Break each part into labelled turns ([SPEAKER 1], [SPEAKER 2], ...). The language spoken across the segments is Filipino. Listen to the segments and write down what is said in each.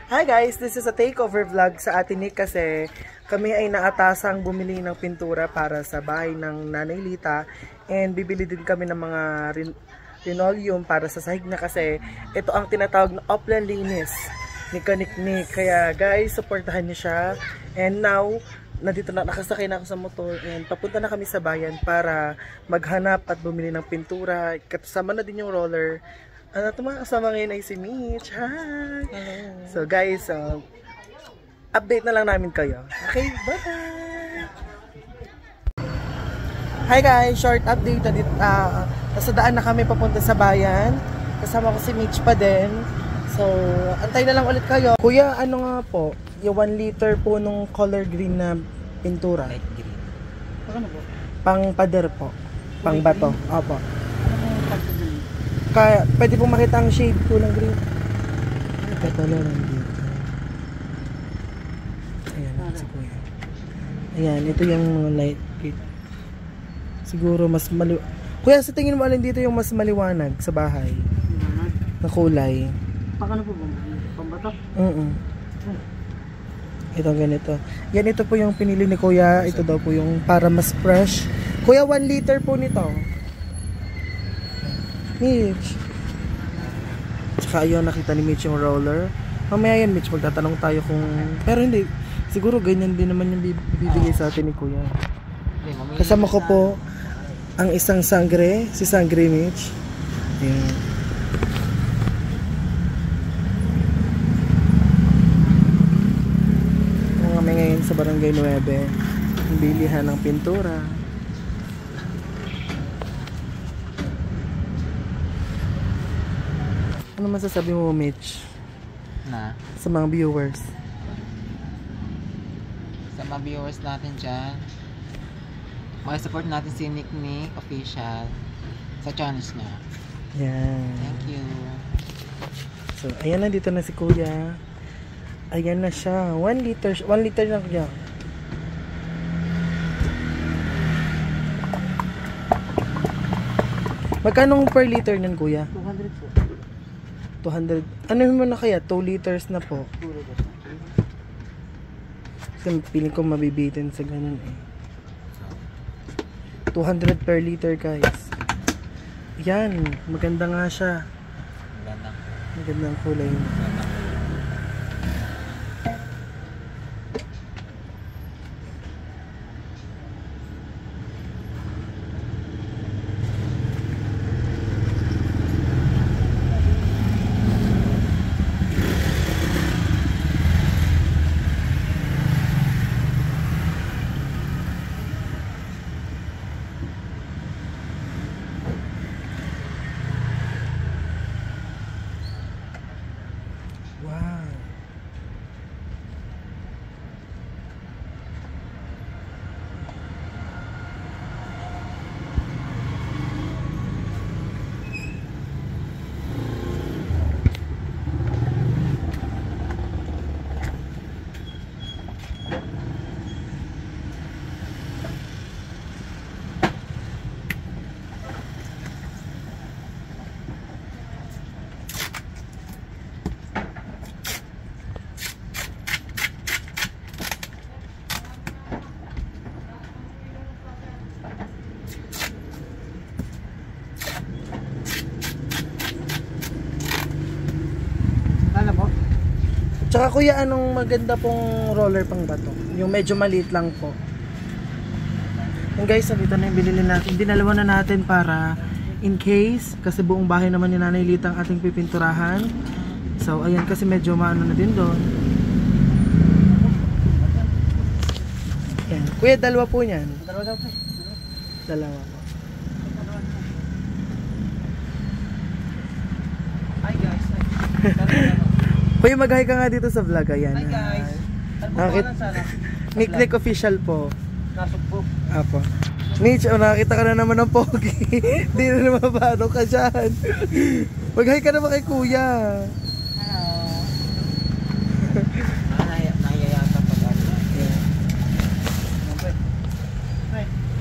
[SPEAKER 1] Hi guys, this is a takeover vlog sa Ate Nick kasi kami ay naatasang bumili ng pintura para sa bahay ng Nanay Lita and bibili din kami ng mga linoleum para sa sahig na kasi ito ang tinatawag na Upland linis ni Kaniknik. Kaya guys, supportahan niyo siya. And now, nandito na, nakasakay na ako sa motor and papunta na kami sa bayan para maghanap at bumili ng pintura. Kasama na din yung roller. Kasama ngayon ay si Mitch. Hi! Hello. So guys, update na lang namin kayo. Okay, bye-bye! Hi guys, short update. Nasa daan na kami papunta sa bayan. Kasama ko si Mitch pa din. So, antay na lang ulit kayo. Kuya, ano nga po? Yung 1 liter po nung color green na pintura.
[SPEAKER 2] Light green. Ano po?
[SPEAKER 1] Pang pader po. Pang bato. Opo. Kaya, pwede pong makita ang shade po ng green. Ito na lang dito. Ayan, si Kuya. Ayan, ito yung mga light green. Siguro mas Kuya, sa tingin mo alin dito yung mas maliwanag sa bahay? Na kulay.
[SPEAKER 2] Pakano po ba? Pambato?
[SPEAKER 1] Ito ganito. Yan, ito po yung pinili ni Kuya. Ito daw po yung para mas fresh. Kuya, 1 liter po nito. Mitch. Tsaka ayun, nakita ni Mitch yung roller. Mamaya yan, Mitch, magtatanong tayo kung... Pero hindi. Siguro ganyan din naman yung bibigay sa atin ni Kuya. Kasama ko po ang isang sangre. Si Sangre Mitch. Ayan. Kami ngayon sa Barangay 9. Ang bilihan ng pintura. Ano masasabi mo, Mitch?
[SPEAKER 2] Na?
[SPEAKER 1] Sa mga viewers.
[SPEAKER 2] Sa mga viewers natin dyan, makisupport natin si Nick Official sa channels niya.
[SPEAKER 1] Yan.
[SPEAKER 2] Thank you.
[SPEAKER 1] So, ayan na, dito na si Kuya. Ayan na siya. 1 liter na Kuya. Magkano per liter nun, Kuya?
[SPEAKER 2] 200 po.
[SPEAKER 1] 200. Ano mo na kaya? 2 liters na po.
[SPEAKER 2] 2 liters.
[SPEAKER 1] Kasi piling ko mabibitin sa ganun eh. 200 per liter guys. Yan. Maganda nga siya. Magandang kulay niya. Wow. Tsaka Kuya, anong maganda pong roller pang bato? Yung medyo maliit lang po. Yung guys, dito na yung binili natin. Dinalawa na natin para in case, kasi buong bahay naman ni Nanay Lita ang ating pipinturahan. So, ayan, kasi medyo maano na din doon. Ayan. Kuya, dalawa po niyan.
[SPEAKER 2] Dalawa daw po.
[SPEAKER 1] Dalawa po.
[SPEAKER 2] Hi guys.
[SPEAKER 1] Kuya, mag-hi ka nga dito sa vlog. Ayan.
[SPEAKER 2] Hi guys.
[SPEAKER 1] Nick Official po.
[SPEAKER 2] Nasok po.
[SPEAKER 1] Apo. Mitch, nakakita ka na naman ng pogi. Hindi na naman paano ka dyan. Mag-hi ka naman kay Kuya.
[SPEAKER 2] Hello. Nahiyayata pag ano.
[SPEAKER 1] Yeah.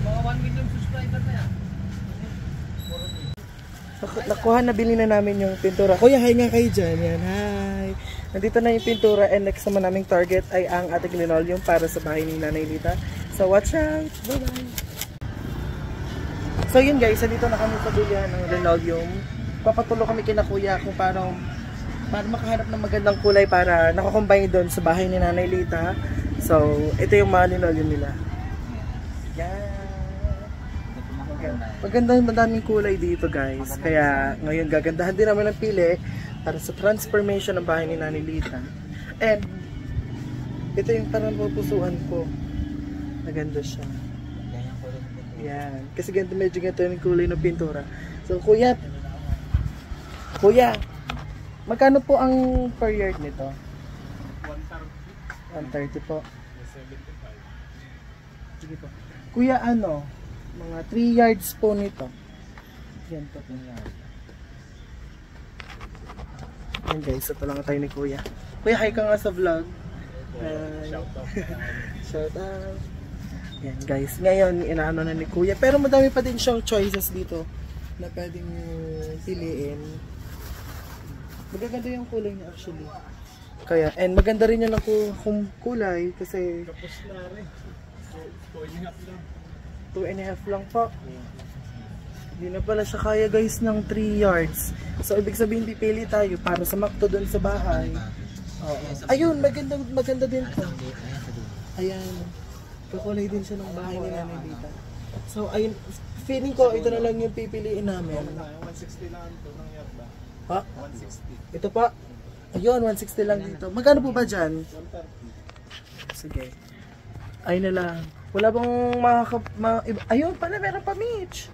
[SPEAKER 2] Mga 1 million subscriber na yan.
[SPEAKER 1] Nakuha, nabili na namin yung pintura. Kuya, hi nga kayo dyan. Yan, hi. Nandito na yung pintura and next naman naming target ay ang ating linoleum para sa bahay ni Nanay Lita. So watch out! Bye-bye! So yun guys, nandito na kami sa bilihan ng linoleum. Papatulo kami kina kuya kung paano para makahanap ng magandang kulay para nakakombine doon sa bahay ni Nanay Lita. So ito yung mga linoleum nila. Yan! Maganda, madaming kulay dito guys. Kaya ngayon gagandahan din namin ang pili para sa transformation ng bahay ni Nanay Lita. And ito yung parang pupusuan ko. Maganda siya. Yan. Kasi ganito, medyo ganito yung kulay ng pintura. So kuya, magkano po ang per yard nito? 130 po. 75. Sige po. Kuya, ano? Mga 3 yards po nito. Yan po. 3 yards. Yan guys, ito lang tayo ni Kuya. Kuya, hi ka nga sa vlog. Shout out. Shout out. Yan guys, ngayon inaano na ni Kuya. Pero madami pa din siyang choices dito na pwedeng piliin. Magaganda yung kulay niya actually. Kaya, and maganda rin yung kulay kasi 2.5 lang po. Hindi na pala siya kaya guys ng 3 yards. So ibig sabihin pipili tayo para sa makto doon sa bahay. Ayun, maganda din po. Ayan. Kakulay din siya ng bahay ni Nanay Lita. So ayun, feeling ko ito na lang yung pipiliin namin.
[SPEAKER 3] 160 lang ito ng yard ba?
[SPEAKER 1] Ha?
[SPEAKER 3] 160.
[SPEAKER 1] Ito pa. Ayun, 160 lang dito. Magkano po ba dyan?
[SPEAKER 3] 130.
[SPEAKER 1] Sige. Ayun na lang. Wala bang ayun pala, meron pa Mitch.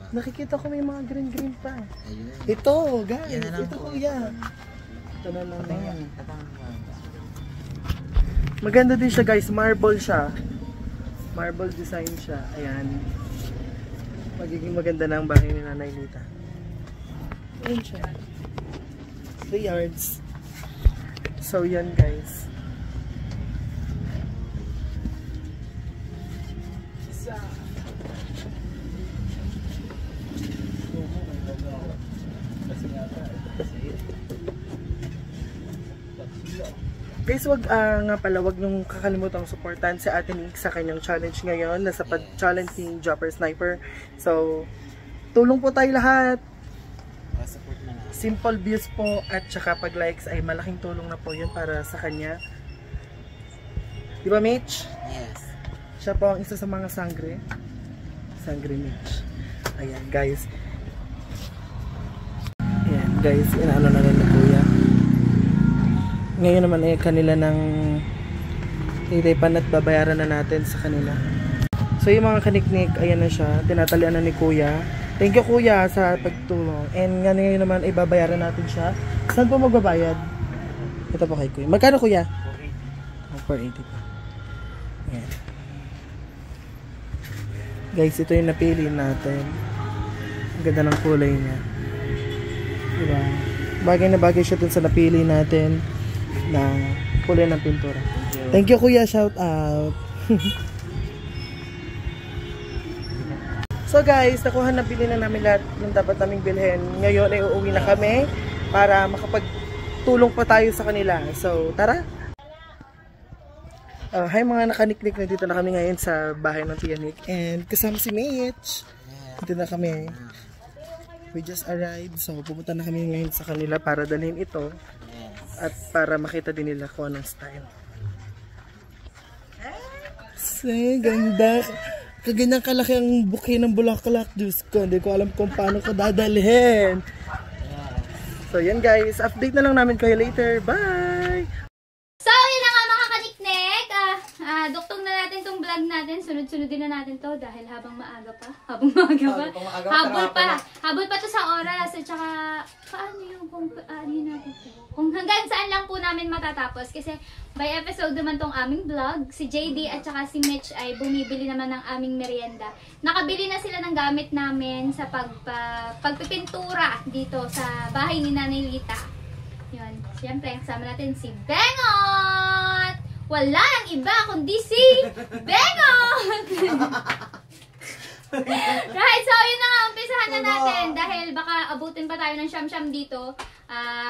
[SPEAKER 1] Nakikita ko may mga green pa.
[SPEAKER 2] Ayun.
[SPEAKER 1] Ito, guys.
[SPEAKER 2] Yan na lang
[SPEAKER 1] Ito
[SPEAKER 2] po.
[SPEAKER 1] kuya. Ito na lang yan. Maganda din siya guys. Marble siya. Marble design siya. Ayan. Magiging maganda na ang bahay ni Nanay Lita. Ayan siya. 3 yards. So yan guys. Guys, nga pala, wag niyong kakalimutang supportan si Ate Nick sa kanyang challenge ngayon. Nasa pag-challenge ni Jopper Sniper. So, tulong po tayo lahat. Simple views po at saka pag-likes ay malaking tulong na po yun para sa kanya. Di ba, Mitch?
[SPEAKER 2] Yes.
[SPEAKER 1] Siya po ang isa sa mga sangre. Sangre Mitch. Ayan, guys. Ayan, guys. Inaano na rin na kuya. Ngayon naman ay kanila ng titipan at babayaran na natin sa kanila. So yung mga kaniknik, ayan na siya. Tinatalian na ni Kuya. Thank you Kuya sa pagtulong. And ngayon naman ay babayaran natin siya. Saan po magbabayad? Ito po kay Kuya. Magkano Kuya? 480 po. Ayan. Guys, ito yung napili natin. Ang ganda ng kulay niya. Diba? Bagay na bagay siya dun sa napili natin na kulay ng pintura. Thank you Kuya, shout out. So guys, nakuha na bili na namin lahat ng dapat naming bilhin. Ngayon ay uuwi na kami para makapagtulong pa tayo sa kanila. So tara. Hi mga nakaniknik, na dito na kami ngayon sa bahay ng Tia Nick. And kasama si Mitch. Dito na kami. We just arrived. So pupunta na kami ngayon sa kanila para dalhin ito. At para makita din nila kung anong style. Say, ganda. Kaganyan kalaki ang bouquet ng bulaklak. Diyos ko, hindi ko alam kung paano ko dadalhin. So yan guys, update na lang namin kayo later. Bye!
[SPEAKER 4] So yun na nga mga kaniknek. Duktong na natin tong vlog natin. Sunod-sunodin na natin to dahil habang maaga pa. Habol pa to sa oras. At saka, paano yung kung natin to? Kung hanggang saan lang po namin matatapos. Kasi by episode naman tong aming vlog. Si JD at saka si Mitch ay bumibili naman ng aming merienda. Nakabili na sila ng gamit namin sa pagpipintura dito sa bahay ni Nanay Lita. Yun. Siyempre, kasama natin si Bengot! Wala ang iba kundi si Bengot! Right, so yun na nga, umpisahan na natin dahil baka abutin pa tayo ng siyam-siyam dito.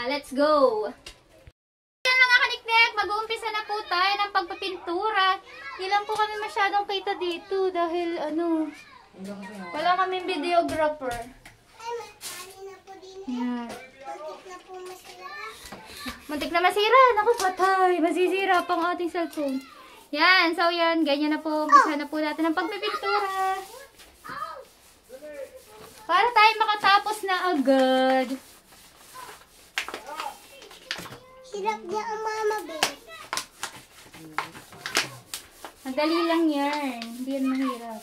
[SPEAKER 4] Let's go! pagpipintura. Hindi lang po kami masyadong kita dito dahil wala kaming videographer. Yan. Muntik na masira. Naku, patay. Masisira pang ating cellphone. Yan. So, yan. Ganyan na po. Umpisa na po natin ang pagpipintura. Para tayo makatapos na agad.
[SPEAKER 5] Hirap niya ang mama, babe.
[SPEAKER 4] Madali lang yan. Hindi yan mahirap.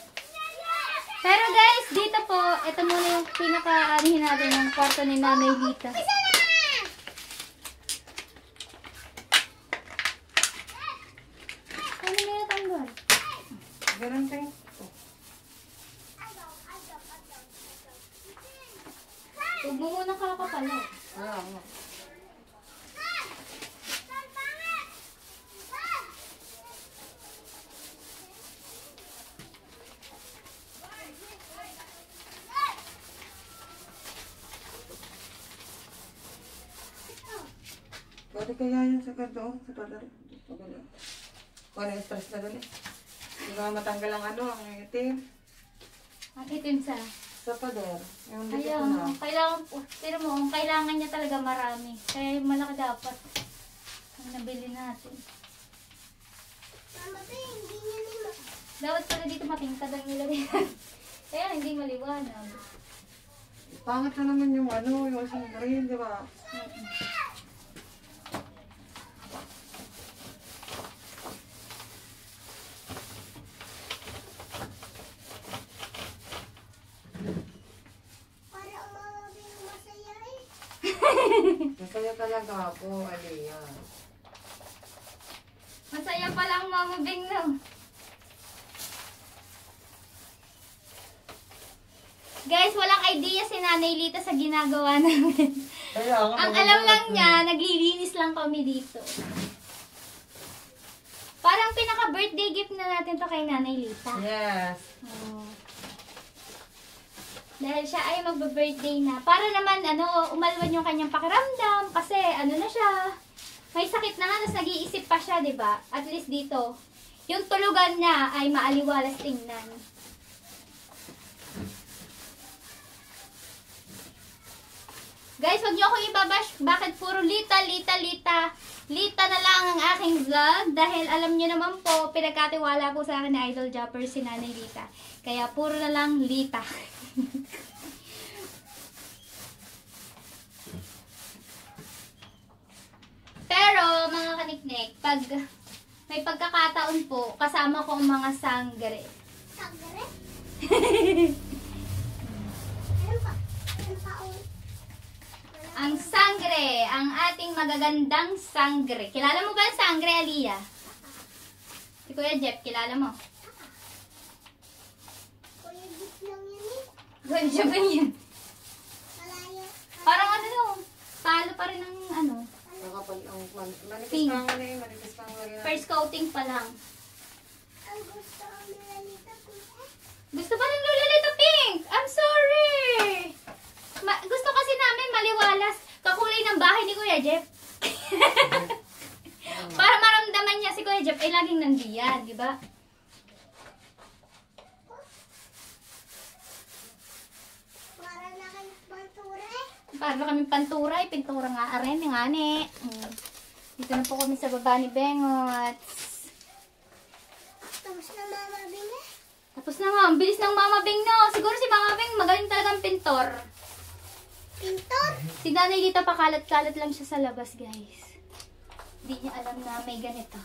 [SPEAKER 4] Pero guys, dito po, ito muna yung pinaka-anihin natin ng kwarto ni Nanay Lita. Ano nga natanggal?
[SPEAKER 1] Ganun tayo.
[SPEAKER 4] Huwag mo muna kakapalo.
[SPEAKER 1] Pwede kaya yun sa ganito, sa padari. Kung ano yung stress na dali. Hindi ba matanggal ang ang itim?
[SPEAKER 4] Ang itim sa...
[SPEAKER 1] Sa pader. Yung dito
[SPEAKER 4] Ayaw,
[SPEAKER 1] na.
[SPEAKER 4] kailangan po, pero mo, kailangan niya talaga marami. Kaya malaki dapat ang nabili natin.
[SPEAKER 5] Mama, babe, hindi niya nila.
[SPEAKER 4] Dapat pala dito matingkad ang nilagay. Kaya hindi maliwanag.
[SPEAKER 1] Pangit na naman yung yung isang green, di ba?
[SPEAKER 5] Para ang mama, babe, masaya eh.
[SPEAKER 1] Masaya talaga ako, Aliyah.
[SPEAKER 4] Masaya pala ang Mama Bing, no? Guys, walang idea si Nanay Lita sa ginagawa namin. Ang alam lang niya, naglilinis lang kami dito. Parang pinaka-birthday gift na natin to kay Nanay Lita.
[SPEAKER 1] Yes.
[SPEAKER 4] Oh. Dahil siya ay magbe-birthday na. Para naman, umalwan yung kanyang pakiramdam. Kasi, na siya. May sakit na nga, tapos nag-iisip pa siya, diba? At least dito, yung tulugan niya ay maaliwalas tingnan. Guys, wag niyo akong ibabash. Bakit puro Lita, Lita, Lita? Lita na lang ang aking vlog. Dahil alam niyo naman po, pinagkatiwala po sa akin ni Idol Jumper si Nanay Lita. Kaya puro na lang Lita. Pero, mga kaniknik, pag may pagkakataon po, kasama ko ang mga sangre.
[SPEAKER 5] Sagre? Ano pa? Ano pa?
[SPEAKER 4] Ang sangre, ang ating magagandang sangre. Kilala mo ba ang sangre, Aliyah? Si Kuya Jeff, kilala mo?
[SPEAKER 5] Kuya, gift lang yan eh.
[SPEAKER 4] Kuya Jeff yun.
[SPEAKER 5] Malaya.
[SPEAKER 4] Parang talo pa rin ng
[SPEAKER 1] Nakapal ang manipis
[SPEAKER 4] Pink.
[SPEAKER 1] kang manipis kang lagi na.
[SPEAKER 4] first coating pa lang.
[SPEAKER 5] Ang gusto ko nila nito.
[SPEAKER 4] Gusto pa ng Lola Lito Pink? I'm sorry! Gusto kasi namin maliwalas. Kakulay ng bahay ni Kuya Jeff. Para maramdaman niya si Kuya Jeff ay laging nandiyan, di ba?
[SPEAKER 5] Para na kayo pantura eh.
[SPEAKER 4] Para kami pantura, pintura nga rin, nga ni. Dito na po kami sa baba ni Bengot.
[SPEAKER 5] Tapos na mama Bing eh.
[SPEAKER 4] Tapos na nga, ang bilis ng Mama Bing, no? Siguro si Mama Bing magaling talagang pintor.
[SPEAKER 5] Pintor?
[SPEAKER 4] Si Nanay Lita pakalat-kalat lang siya sa labas, guys. Hindi niya alam na may ganito.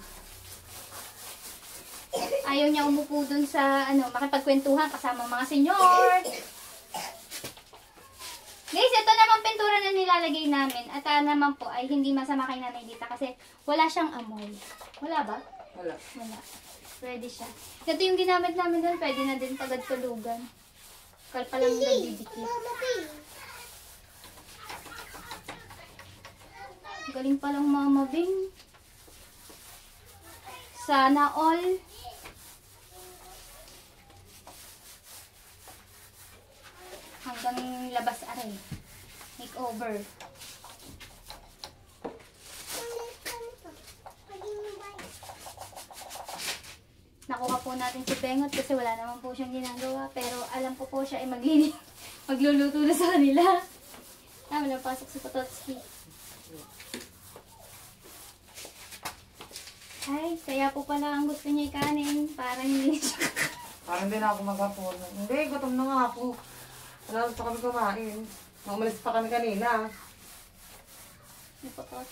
[SPEAKER 4] Ayaw niya umupo dun sa, makipagkwentuhan kasama mga senyor. Guys, ito naman pintura na nilalagay namin. At naman po ay hindi masama kay Nanay Lita kasi wala siyang amoy. Wala ba?
[SPEAKER 1] Wala.
[SPEAKER 4] Wala. Pwede siya. Ito yung ginamit namin doon. Pwede na din pagad tulugan. Kal pa lang nagdidikit.
[SPEAKER 5] Mama Bing.
[SPEAKER 4] Galing palang Mama Bing. Sana all. Hanggang labas aray. Makeover.
[SPEAKER 5] Ang liit ka nito. Paging white.
[SPEAKER 4] po natin si Bengot kasi wala naman po siyang ginagawa. Pero alam ko po siya ay magluluto na sa kanila. Wala pasok si Pototski. Ay, kaya po pala ang gusto niya ikanin. Para hindi siya.
[SPEAKER 1] Parang hindi na ako mag-apon. Hindi, gutom na nga ako. Wala pa kami kumain. Umalis pa kami kanina.
[SPEAKER 4] Ni Potot.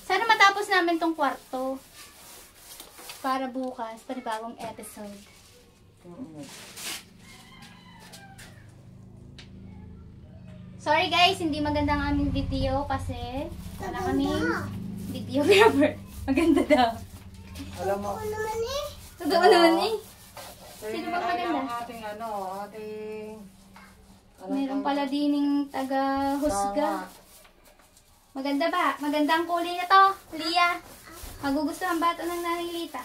[SPEAKER 4] Sana matapos namin tong kwarto. Para bukas, panibagong episode. Sorry guys, hindi maganda ang aming video kasi wala kaming videographer. Maganda daw.
[SPEAKER 1] Alam mo,
[SPEAKER 5] Ano naman eh?
[SPEAKER 4] Totoo naman eh.
[SPEAKER 1] sino
[SPEAKER 4] bang maganda?
[SPEAKER 1] ating
[SPEAKER 4] Meron pala dining taga-husga. Maganda ba? Maganda ang kulay na to, Lia. Magugustuhan ba ito ng Nanay Lita?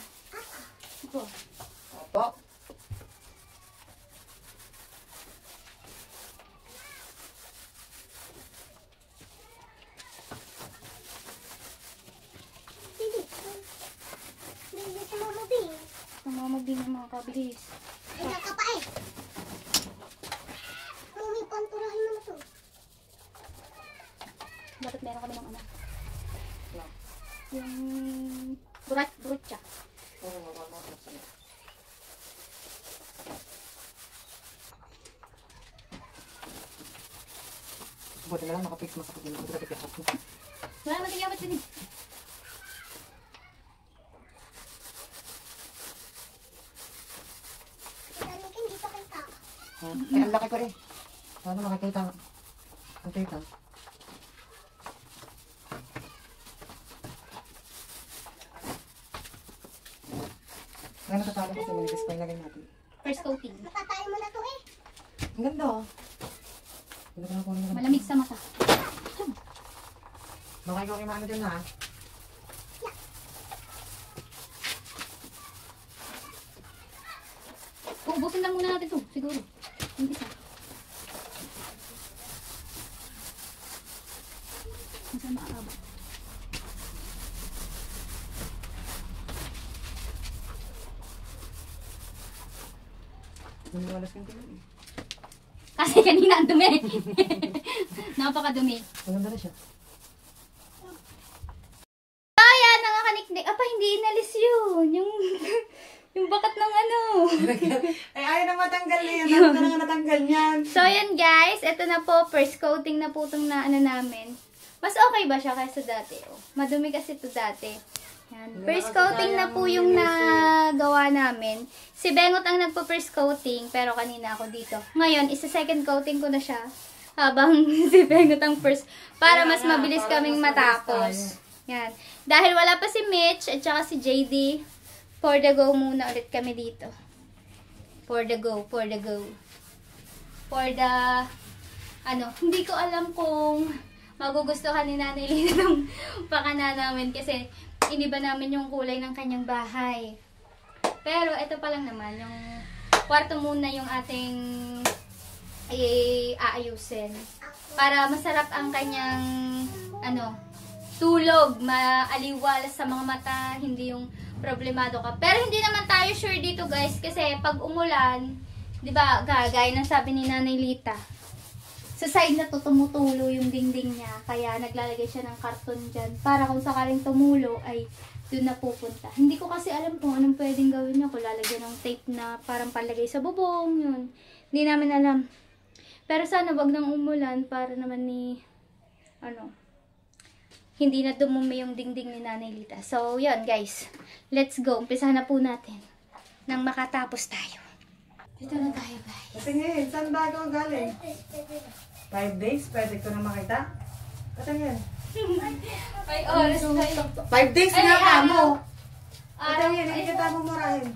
[SPEAKER 4] Ito.
[SPEAKER 1] Opo.
[SPEAKER 5] Hindi ka mamabing.
[SPEAKER 4] Namamabing ng mga kabilis.
[SPEAKER 5] Kaya ka pa eh. May panturahin mo na to.
[SPEAKER 4] Dapat meron kami ng ano. Yung brutcha.
[SPEAKER 1] Buti na lang nakapix mo sa pagkina.
[SPEAKER 4] Wala naman tingyabat din eh.
[SPEAKER 5] Dami ka hindi pa kita.
[SPEAKER 1] Eh, ang laki ko eh. Paano makikita? Ang kita. Ano katalo kasi manipis pa yung lagay natin.
[SPEAKER 4] First coating.
[SPEAKER 5] Matatay mo na to eh.
[SPEAKER 1] Ang ganda oh. Ganda ko na kunin mo.
[SPEAKER 4] Malamig sa mata.
[SPEAKER 1] Baka ikaw kimaano dyan ha.
[SPEAKER 4] Uubusin lang muna natin to, siguro. Yung isa. Saan maakaba?
[SPEAKER 1] Naniwalas yung tingin eh.
[SPEAKER 4] Kasi kanina ang dumi. Napakadumi.
[SPEAKER 1] Maganda na siya.
[SPEAKER 4] Ayan, nakakaniknik. Apa, hindi inalis yun. Yung bakat ng ano.
[SPEAKER 1] Ay, ayaw na matanggal niya. Ano ka na natanggal niyan?
[SPEAKER 4] So, yan guys. Ito na po. First coating na po itong na ano namin. Mas okay ba siya kaysa dati? Oh, madumi kasi ito dati. Yan. First coating na po yung nagawa namin. Si Bengot ang nagpo-first coating, pero kanina ako dito. Ngayon, isa-second coating ko na siya. Habang si Bengot ang first. Para mas mabilis kaming matapos. Yan. Dahil wala pa si Mitch at saka si JD, for the go muna ulit kami dito. For the go, for the go. For the, hindi ko alam kung magugustuhan ni Nanay Lina ng pakana namin kasi iniba namin yung kulay ng kanyang bahay. Pero ito pa lang naman, yung kwarto muna yung ating aayusin. Para masarap ang kanyang tulog, maaliwalas sa mga mata, hindi yung problemado ka. Pero hindi naman tayo sure dito guys kasi pag umulan, 'di ba, gaya ng sabi ni Nanay Lita, sa side na to tumutulo yung dingding niya, kaya naglalagay siya ng karton dyan para kung sakaling tumulo ay doon na pupunta. Hindi ko kasi alam kung anong pwedeng gawin niya, kung lalagyan ng tape na parang palagay sa bubong, yun. Hindi namin alam. Pero sana wag nang umulan para naman hindi na dumumi yung dingding ni Nanay Lita. So, yun guys. Let's go. Umpisa na po natin nang makatapos tayo. Dito na tayo guys.
[SPEAKER 1] Patingin, saan ba ikaw galing? 5 days? Pwede ko na makita? Patingin.
[SPEAKER 4] Ay, oras tayo.
[SPEAKER 1] 5 days
[SPEAKER 4] Ay,
[SPEAKER 1] nga ka
[SPEAKER 4] araw.
[SPEAKER 1] mo.
[SPEAKER 4] Araw.
[SPEAKER 1] Patingin, hindi kita mumurahin.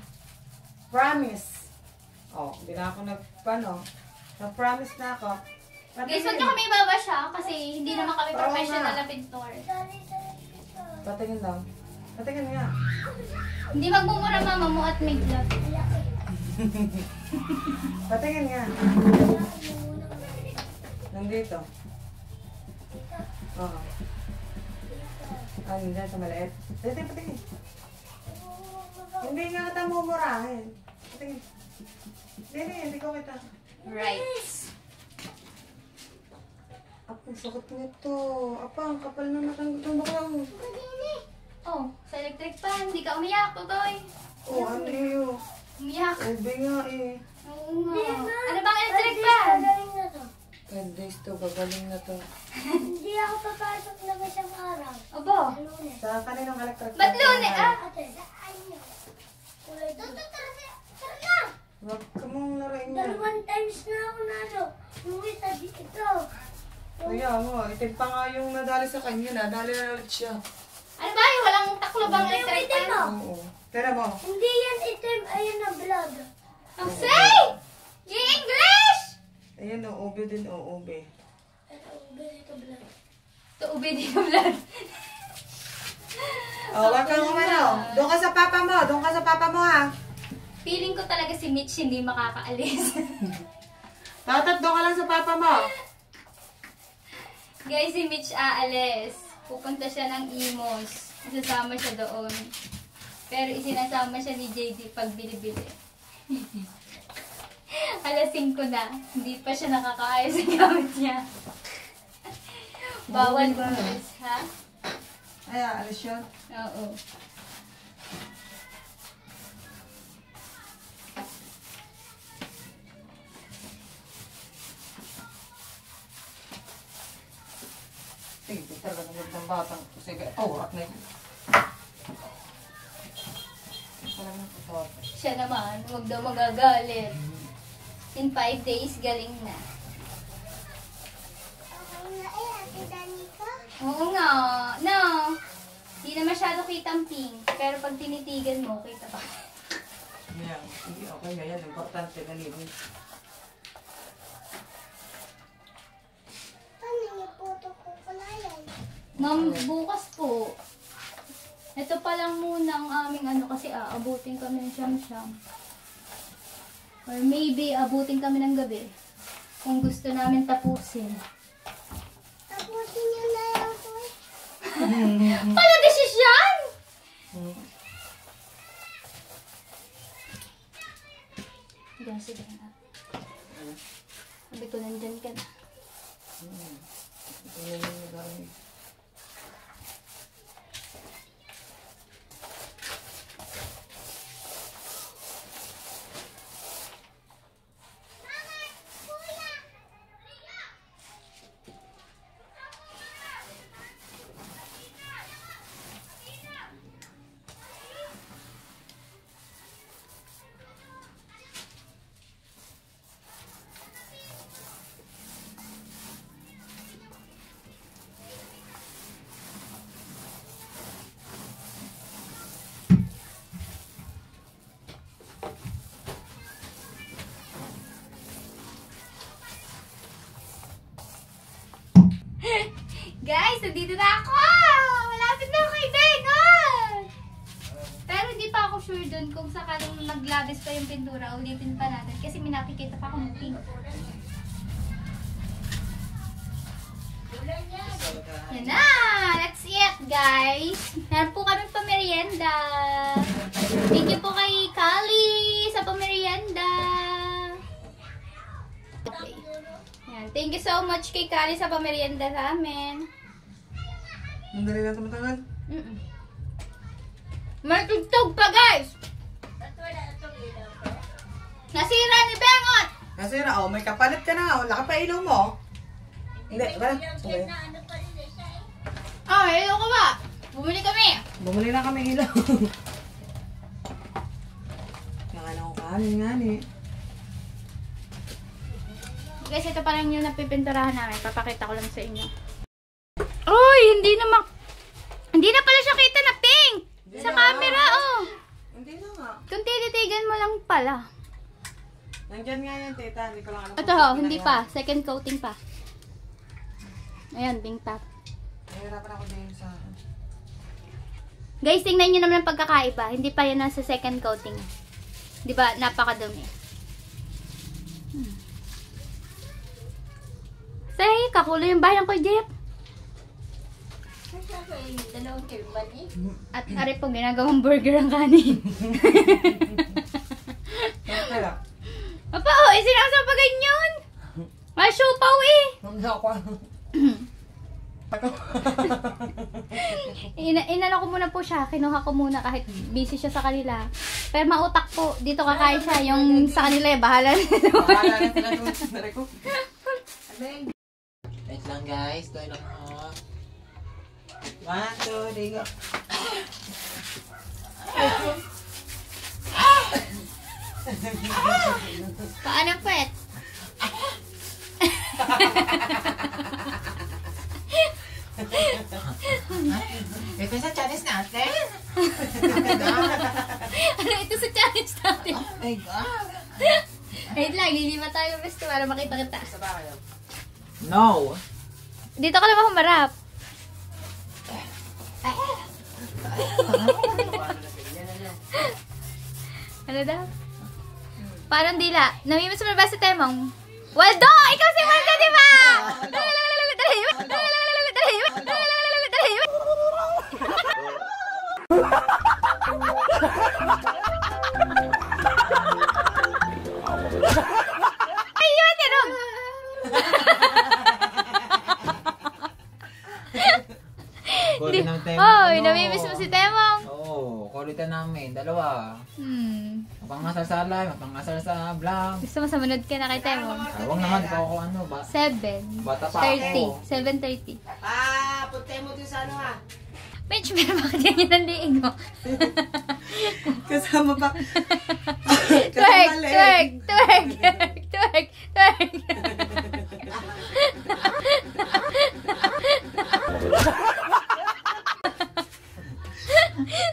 [SPEAKER 1] Promise. Oh, hindi na ako nag-promise na ako.
[SPEAKER 4] Guys, huwag nyo kami ibabasya kasi hindi naman kami professional na pintor.
[SPEAKER 1] Patingin lang. Patingin nga.
[SPEAKER 4] Hindi magmumura mama mo at may glove.
[SPEAKER 1] Patingin nga. Nandito. Oo. Dyan sa maliit. Patingin. Hindi nga kita mumurahin. Tingin. Hindi ko kita.
[SPEAKER 4] Right.
[SPEAKER 1] Apa, sakit nito. Apa, ang kapal na natanggal lang.
[SPEAKER 4] Oh, sa electric fan. Hindi ka umiyak, Totoy.
[SPEAKER 1] Oh, ano yun?
[SPEAKER 4] Umiyak.
[SPEAKER 1] Ube nga eh.
[SPEAKER 4] Oo nga. Ano bang electric fan?
[SPEAKER 5] Gagaling na to.
[SPEAKER 1] 10 days to, gagaling na to.
[SPEAKER 5] Hindi ako papasok na isang araw.
[SPEAKER 4] Obo.
[SPEAKER 5] Lunes.
[SPEAKER 1] Sa kaninang electric.
[SPEAKER 4] Ba't Lunes? Ah?
[SPEAKER 5] Ate, saan niyo? Kulay doon. Tara na!
[SPEAKER 1] Huwag ka mong laruin yan.
[SPEAKER 5] 2 times na ako nalo. Yung isa ito.
[SPEAKER 1] Kaya nga, itim pa nga yung nadali sa kanya. Nadali na ulit siya.
[SPEAKER 4] Ano ba? Yung walang taklo bang electric
[SPEAKER 5] Itim
[SPEAKER 4] fan?
[SPEAKER 5] mo.
[SPEAKER 1] Oo. Tara mo.
[SPEAKER 5] Hindi yan itim. Ayun na vlog.
[SPEAKER 4] Ang say! Yung English!
[SPEAKER 1] Ayan o, ube din o, ube.
[SPEAKER 5] Ganito vlog.
[SPEAKER 4] To ube di ka vlog.
[SPEAKER 1] Oh, wag kang umano. Doon ka sa papa mo. Doon ka sa papa mo ha.
[SPEAKER 4] Feeling ko talaga si Mitch hindi makakaalis.
[SPEAKER 1] Tatat, doon ka lang sa papa mo.
[SPEAKER 4] Guys, si Mitch aalis. Pupunta siya ng Imos. Isasama siya doon. Pero isinasama siya ni JD pag bili-bili. Alas 5 na. Hindi pa siya nakakaayos sa gamit niya. Bawal umalis, ha?
[SPEAKER 1] Ay, alis yun.
[SPEAKER 4] Oo.
[SPEAKER 1] Sige, talaga naman ng batang. Sige, orak na yun. Talagang totoo.
[SPEAKER 4] Siya naman, huwag daw magagalit. In 5 days, galing na.
[SPEAKER 5] Okay na Ate Danica.
[SPEAKER 4] Oo nga. No. Di na masyado kitang pink. Pero pag tinitigan mo, kita pa.
[SPEAKER 1] Yan. Sige, okay na yan. Importante na linis.
[SPEAKER 5] Paano yung photo ko pala yan?
[SPEAKER 4] Ma'am, bukas po. Ito pa lang muna ang aming ano kasi aabutin kami ng siyam-siyam. Or maybe abutin kami ng gabi. Kung gusto namin tapusin.
[SPEAKER 5] Tapusin nyo na yung to eh.
[SPEAKER 4] Pala desisyon! Diyan, sige na. Sabi ko, nandyan ka na.
[SPEAKER 1] Ayan yung nagaling.
[SPEAKER 4] Guys, nandito na ako! Malapit na ako kaibigan! Pero hindi pa ako sure dun kung sakaling maglabis pa yung pintura, ulitin pa natin. Kasi may nakikita pa akong pink. Yan na! That's it, guys! Meron po kami pamerienda. Thank you po kay Kali sa pamerienda. Okay. Yan. Thank you so much kay Kali sa pamerienda sa amin.
[SPEAKER 1] Nandali na tumatangad.
[SPEAKER 4] May tugtog pa, guys! Nasira ni Bengot!
[SPEAKER 1] Kasi na, oh, may kapalit ka na. Oh, laka pa ilaw mo. Hindi, ba? Okay.
[SPEAKER 4] Oh, hello ka ba? Bumili kami.
[SPEAKER 1] Bumuli na kami ilaw. Nakala ko kanin nga ni.
[SPEAKER 4] Guys, ito pa lang yung napipinturahan namin. Papakita ko lang sa inyo. Uy, hindi na pala siya kita na pink! Sa camera, oh!
[SPEAKER 1] Hindi na nga.
[SPEAKER 4] Kung tinitigan mo lang pala.
[SPEAKER 1] Nandyan nga yan, tita. Hindi ko lang alam.
[SPEAKER 4] Ito ho, hindi pa. Second coating pa. Ayan, pink top.
[SPEAKER 1] Nahirapan ako din sa...
[SPEAKER 4] Guys, tingnan nyo naman ang pagkakaiba. Hindi pa yan nasa second coating. Di ba? Napakadumi. Say, kakulo yung bayan ko, Jeff. At ari po, ginagawang burger ang kanin. Papa, oh, isinasa pa ganyan. Masupaw eh. Inano ko muna po siya. Kinuha ko muna kahit busy siya sa kanila. Pero mautak po. Dito kakain siya. Yung sa kanila eh, bahala na.
[SPEAKER 2] Bahala na sila doon. Wait lang guys. Tuloy lang ako. 1, 2, 3, go.
[SPEAKER 4] Paano pwet?
[SPEAKER 2] Ito sa challenge natin.
[SPEAKER 4] Ano ito sa challenge natin?
[SPEAKER 2] Oh my God.
[SPEAKER 4] Wait lang, lilima tayo basta para makita kita.
[SPEAKER 2] No.
[SPEAKER 4] Dito ka naman humarap. Ano daw? Parang dila. Namimiss mo na ba si Temong? Waldo! Ikaw si Waldo, di ba? Ayun, Terong!
[SPEAKER 2] Kulitan ng Temong.
[SPEAKER 4] Hoy, namimiss mo si Temong.
[SPEAKER 2] Oo, kulitan namin. Dalawa. Mapangasal sa live, mapangasal sa vlog.
[SPEAKER 4] Gusto mo sumunod ka na kay Temong?
[SPEAKER 2] Huwag naman pa ako ano ba?
[SPEAKER 4] 7.
[SPEAKER 2] Bata pa ako.
[SPEAKER 4] 7:30.
[SPEAKER 1] Puntay mo din sa ano ha?
[SPEAKER 4] Mitch, pero bakit ganyan ang liing mo?
[SPEAKER 1] Kasama pa.
[SPEAKER 4] Twerk! Twerk! Twerk! Twerk! Twerk!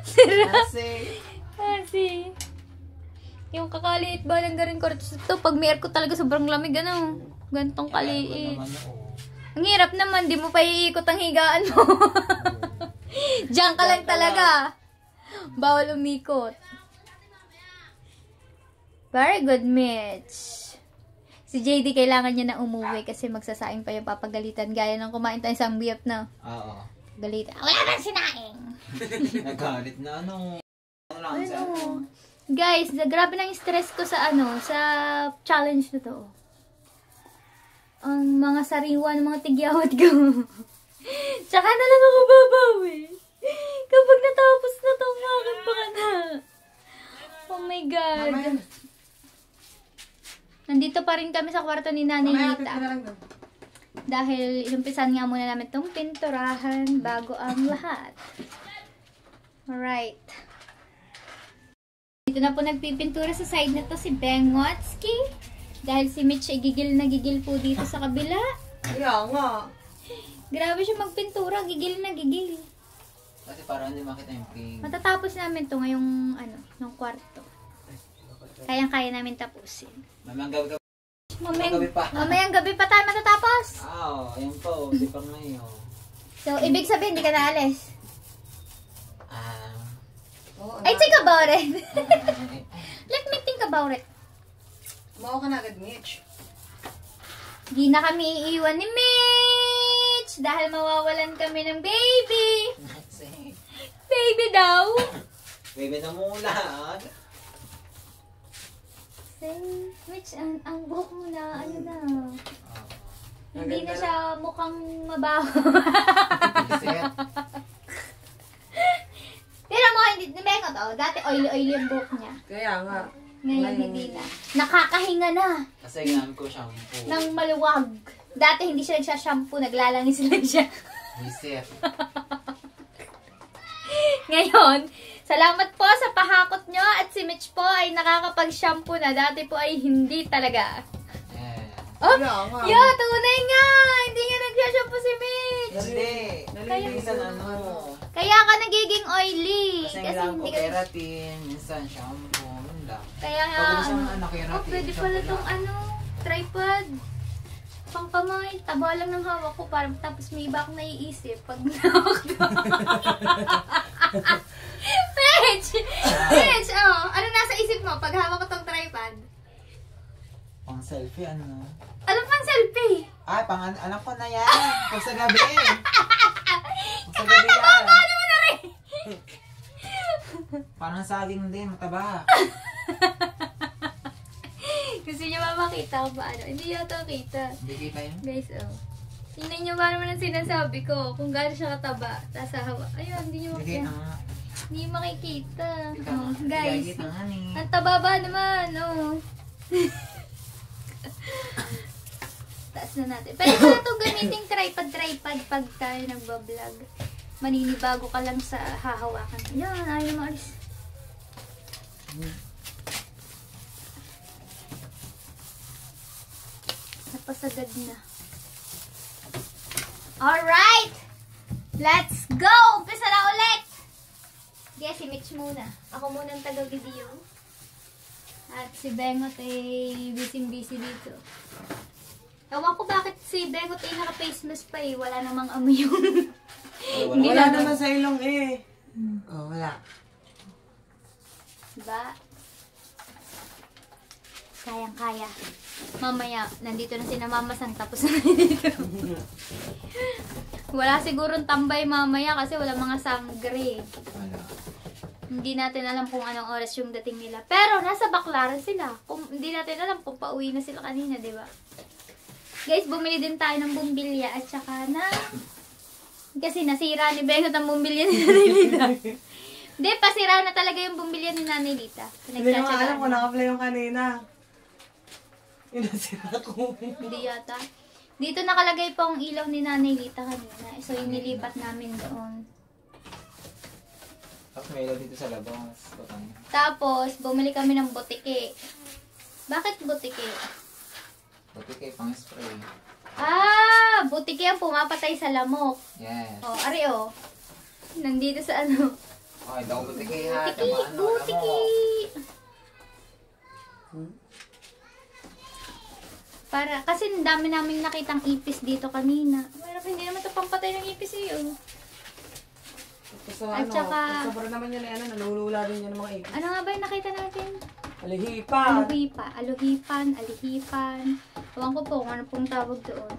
[SPEAKER 4] Sira. Kasi. Yung kakaliit ba ng garing kortos ito, pag may air ko talaga sobrang lamig, ano? Gantong kaliit. Ang hirap naman, di mo pa iikot ang higaan mo. Diyan ka lang talaga. Bawal umikot. Very good, Mitch. Si JD kailangan niya na umuwi kasi magsasaing pa yung papagalitan. Gaya ng kumain tayo sa ambiyap na.
[SPEAKER 2] Oo.
[SPEAKER 4] Galitan. Wala nang sinaing!
[SPEAKER 2] Nagalit na ano.
[SPEAKER 4] Ano? Guys, grabe ng stress ko sa sa challenge na to. Ang mga sariwan, mga tigyawat ko. Tsaka na lang ako babawi. Kapag natapos na itong aking pakana. Oh my God. Nandito pa rin kami sa kwarto ni Nanay Nita. Dahil inumpisan nga muna namin itong pinturahan bago ang lahat. Alright. Dito na po nagpipintura sa side na to si Bengotski. Dahil si Mitch ay gigil na gigil po dito sa kabila.
[SPEAKER 1] Kaya nga.
[SPEAKER 4] Grabe siya magpintura, gigil na gigil.
[SPEAKER 2] Kasi para hindi makita yung pink.
[SPEAKER 4] Matatapos namin to ngayong ng kwarto. Kayang-kaya namin tapusin.
[SPEAKER 2] Mamayang gabi pa.
[SPEAKER 4] Mamayang gabi pa tayo matatapos.
[SPEAKER 2] Oo, ayun po. Di pa ngayon.
[SPEAKER 4] So, ibig sabihin, hindi ka naalis.
[SPEAKER 2] Oo,
[SPEAKER 4] I think about it. Let me think about it.
[SPEAKER 1] Mao ka na agad, Mitch.
[SPEAKER 4] Di na kami iiwan ni Mitch dahil mawawalan kami ng baby. Baby daw.
[SPEAKER 2] Baby na mula.
[SPEAKER 4] Mitch, ang buhok mo na, ano na. Hindi na siya mukhang mabaho. Pero mo, hindi ko to. Dati oily-oily ang buhok niya.
[SPEAKER 1] Kaya nga.
[SPEAKER 4] Ngayon hindi na. Nakakahinga na.
[SPEAKER 2] Kasi ginamit ko shampoo.
[SPEAKER 4] Nang maluwag. Dati hindi siya nagsha-shampoo, naglalangis lang siya.
[SPEAKER 2] Reset.
[SPEAKER 4] Ngayon, salamat po sa pahakot nyo at si Mitch po ay nakakapag-shampoo na. Dati po ay hindi talaga. Oh, yeah, tunay nga! Hindi nga nagsha-shampoo si Mitch!
[SPEAKER 2] Hindi. Minsan ano.
[SPEAKER 4] Kaya ka nagiging oily.
[SPEAKER 2] Kasi
[SPEAKER 4] Kasi
[SPEAKER 2] lang ko
[SPEAKER 4] hindi ka...
[SPEAKER 2] keratin, minsan shampoo. Yun lang.
[SPEAKER 4] Kaya nga,
[SPEAKER 2] Pag isang keratin,
[SPEAKER 4] oh, pwede pala itong tripod. Pangkamay, taba lang ng hawak ko para tapos may iba akong naiisip pag nawak ko. Mitch! Mitch, oh, ano nasa isip mo pag hawak ko tong tripod?
[SPEAKER 2] Pang selfie, ano?
[SPEAKER 4] Ano pang selfie?
[SPEAKER 2] Ay, anak ko na yan. Pag sa gabi. Pag sa gabi yan.
[SPEAKER 4] Nakakatawa mo
[SPEAKER 2] Parang saging din, mataba.
[SPEAKER 4] Gusto niyo ba makita kung paano? Hindi yata kita.
[SPEAKER 2] Hindi kita yun.
[SPEAKER 4] Guys, oh. Tingnan niyo ba naman ang sinasabi ko kung gaano siya kataba. Tapos hawa. Ayun, hindi niyo
[SPEAKER 2] Hindi
[SPEAKER 4] makita.
[SPEAKER 2] kita nga.
[SPEAKER 4] Hindi makikita.
[SPEAKER 2] Kita
[SPEAKER 4] Oh,
[SPEAKER 2] nga.
[SPEAKER 4] guys.
[SPEAKER 2] Hindi kita nga ni.
[SPEAKER 4] Ang taba ba naman, oh. Taas na natin. Pero ito na itong gamiting tripod pag tayo nagbablog. Maninibago ka lang sa hahawakan. Yan, ayaw maalis. Napasagad na. Alright! Let's go! Umpisa na ulit! Sige, si Mitch muna. Ako muna ang taga-video. At si Bengot ay busy-busy dito. Ewan ko bakit si Bengot ay naka-face mask pa eh. Wala namang amoy yung... Hindi
[SPEAKER 1] Wala
[SPEAKER 4] na-
[SPEAKER 1] naman sa ilong eh.
[SPEAKER 2] Oh, wala.
[SPEAKER 4] Diba? Kayang-kaya. Mamaya, nandito na si na Mama Sang tapos na dito. Wala sigurong tambay mamaya kasi wala mga sangre.
[SPEAKER 2] Wala.
[SPEAKER 4] Hindi natin alam kung anong oras yung dating nila. Pero nasa Baclaran sila. Kung, hindi natin alam kung pauwi na sila kanina, di ba? Guys, bumili din tayo ng bumbilya at saka na... Kasi nasira ni Bengot ang bumbilya ni Nanay Lita. Hindi, pasira na talaga yung bumbilya ni Nanay Lita.
[SPEAKER 1] Hindi naman alam
[SPEAKER 4] Pinagtsatsagaan
[SPEAKER 1] kung
[SPEAKER 4] na.
[SPEAKER 1] naka-play yung kanina. Yun ang sira ko.
[SPEAKER 4] Hindi yata. Dito nakalagay pa ang ilaw ni Nanay Lita kanina. So, yung nilipat namin doon.
[SPEAKER 2] Tapos may ilaw dito sa labas. Patang.
[SPEAKER 4] Tapos, bumili kami ng botike. Bakit botike?
[SPEAKER 2] Buti kayo pang spray.
[SPEAKER 4] Ah! Botike ang pumapatay sa lamok.
[SPEAKER 2] Yes.
[SPEAKER 4] Oh, ari oh. Nandito sa ano.
[SPEAKER 2] Okay, daw buti kayo ha.
[SPEAKER 4] Butiki! Butiki! Para, kasi ang dami namin nakitang ipis dito kanina. Pero hindi naman ito pampatay ng ipis eh. Oh.
[SPEAKER 1] Kasi
[SPEAKER 4] At
[SPEAKER 1] ano,
[SPEAKER 4] saka-
[SPEAKER 1] sobra naman yun eh, ano, nanulula rin yan ng mga ipis.
[SPEAKER 4] Ano nga ba yung nakita natin?
[SPEAKER 1] Alihipan.
[SPEAKER 4] Aluhipan. Ewan ko po kung ano pong tawag doon.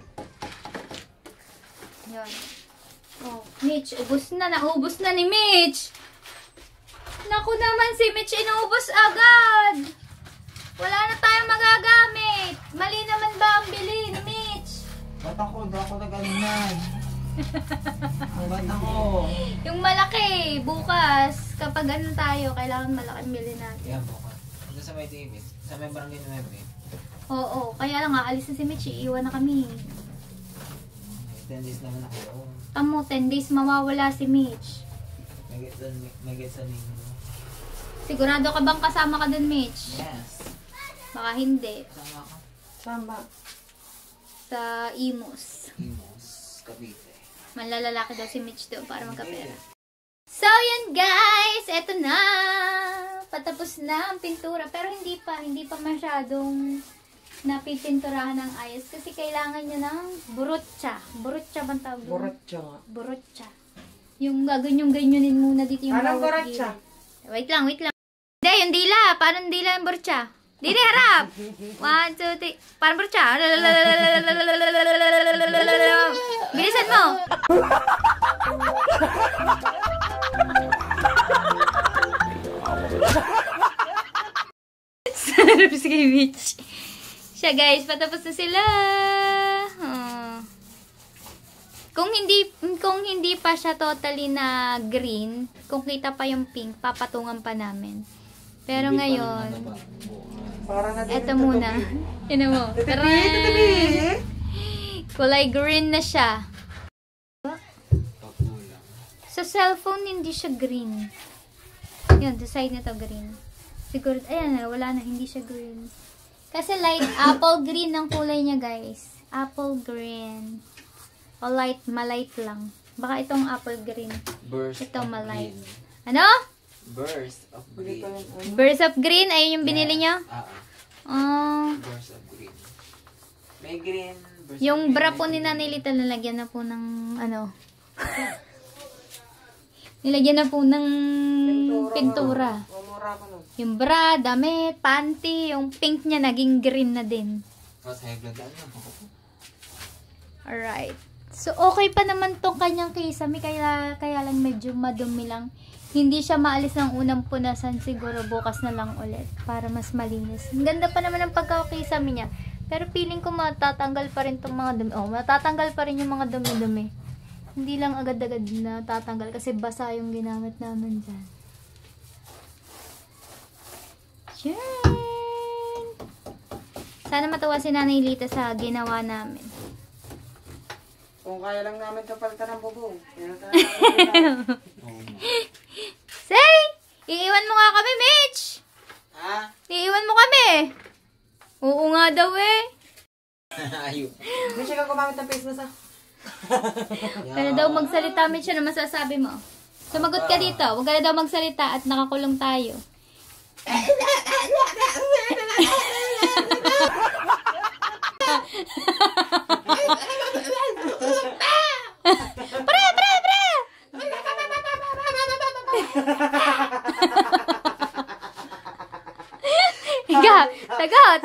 [SPEAKER 4] Yan. Oh, Mitch, ubos na. Naubos na ni Mitch. Naku naman si Mitch, inuubos agad. Wala na tayong magagamit. Mali naman ba ang bili ni Mitch?
[SPEAKER 2] Ba't ako? Daw ako nag-alinan. Ba't ako?
[SPEAKER 4] Yung malaki, bukas, kapag ano tayo, kailangan malaki ang bili natin.
[SPEAKER 2] Yan po ka. Doon sa may TV. Sa may barangay na may.
[SPEAKER 4] Oo, kaya lang aalis na si Mitch, iiwan na kami.
[SPEAKER 2] 10 days naman ako.
[SPEAKER 4] Tamo, 10 days mawawala si Mitch.
[SPEAKER 2] May get sa ninyo.
[SPEAKER 4] Sigurado ka bang kasama ka dun, Mitch?
[SPEAKER 2] Yes.
[SPEAKER 4] Baka hindi.
[SPEAKER 2] Kasama ako.
[SPEAKER 1] Samba.
[SPEAKER 4] Sa Imus.
[SPEAKER 2] Imos, Cavite.
[SPEAKER 4] Manlalalaki daw si Mitch doon para magkapera. So, yun guys! Eto na! Patapos na ang pintura. Pero hindi pa masyadong napipinturahan ng ayos. Kasi kailangan niya ng burutsa. Burutsa bang tawag doon?
[SPEAKER 1] Borracho nga.
[SPEAKER 4] Burutsa. Yung ganyan-ganyanin muna dito yung
[SPEAKER 1] Anong
[SPEAKER 4] bawat
[SPEAKER 1] borracha?
[SPEAKER 4] gilid. Wait lang. Hindi, yung dila. Paano yung dila yung burutsa? Dili, harap! 1, 2, 3. Paano burutsa? Bilisan mo! Sarap si Mitch. Siya guys, patapos na sila. Oh. Kung hindi pa siya totally na green, kung kita pa yung pink, papatungan pa namin. Pero ngayon,
[SPEAKER 1] Para na din
[SPEAKER 4] eto muna. Yan mo. Taran! Kulay green na siya.
[SPEAKER 2] Pagkulang.
[SPEAKER 4] Sa cellphone, hindi siya green. Yun, sa side na to green. Siguro, ayan na, wala na, hindi siya green. Kasi light apple green ang kulay niya, guys. Apple green. O light, malight lang. Baka itong apple green.
[SPEAKER 2] Burst
[SPEAKER 4] Ito,
[SPEAKER 2] of
[SPEAKER 4] malight.
[SPEAKER 2] green.
[SPEAKER 4] Ano?
[SPEAKER 2] Burst of green.
[SPEAKER 4] Burst of green? Ayun yung binili niyo? Oh.
[SPEAKER 2] Burst of green. May green. Burst
[SPEAKER 4] Yung
[SPEAKER 2] of
[SPEAKER 4] bra
[SPEAKER 2] green,
[SPEAKER 4] po
[SPEAKER 2] may
[SPEAKER 4] ni
[SPEAKER 2] green.
[SPEAKER 4] Nanay Lita, nalagyan na po ng, ano, nilagyan na po ng pintura.
[SPEAKER 1] Mamura ko nun.
[SPEAKER 4] Yung bra, damit, panty, yung pink niya naging green na din.
[SPEAKER 2] Tapos high blood ano?
[SPEAKER 4] Alright. So, okay pa naman tong kanyang kisame, kaya lang medyo madumi lang. Hindi siya maalis ng unang punasan, siguro bukas na lang ulit para mas malinis. Ang ganda pa naman ng pagkakisame niya. Pero feeling ko matatanggal pa rin tong mga dumi. Oh, matatanggal pa rin yung mga dumi-dumi. Hindi lang agad-agad na tatanggal kasi basa yung ginamit namin dyan. Yan! Sana matuwa si Nanay Lita sa ginawa namin.
[SPEAKER 1] Kung kaya lang namin kapalitan ng bubong.
[SPEAKER 4] Say! Iiwan mo nga kami, Mitch!
[SPEAKER 2] Ha?
[SPEAKER 4] Iiwan mo kami! Oo nga daw eh.
[SPEAKER 2] Ayun.
[SPEAKER 1] Hindi siya ka gumamit ng face mask, ah.
[SPEAKER 4] Pero daw magsalita, Mitch, ano masasabi mo? Sumagot ka dito. Huwag ka na daw magsalita at nakakulong tayo. Pre! Higa! Sagot!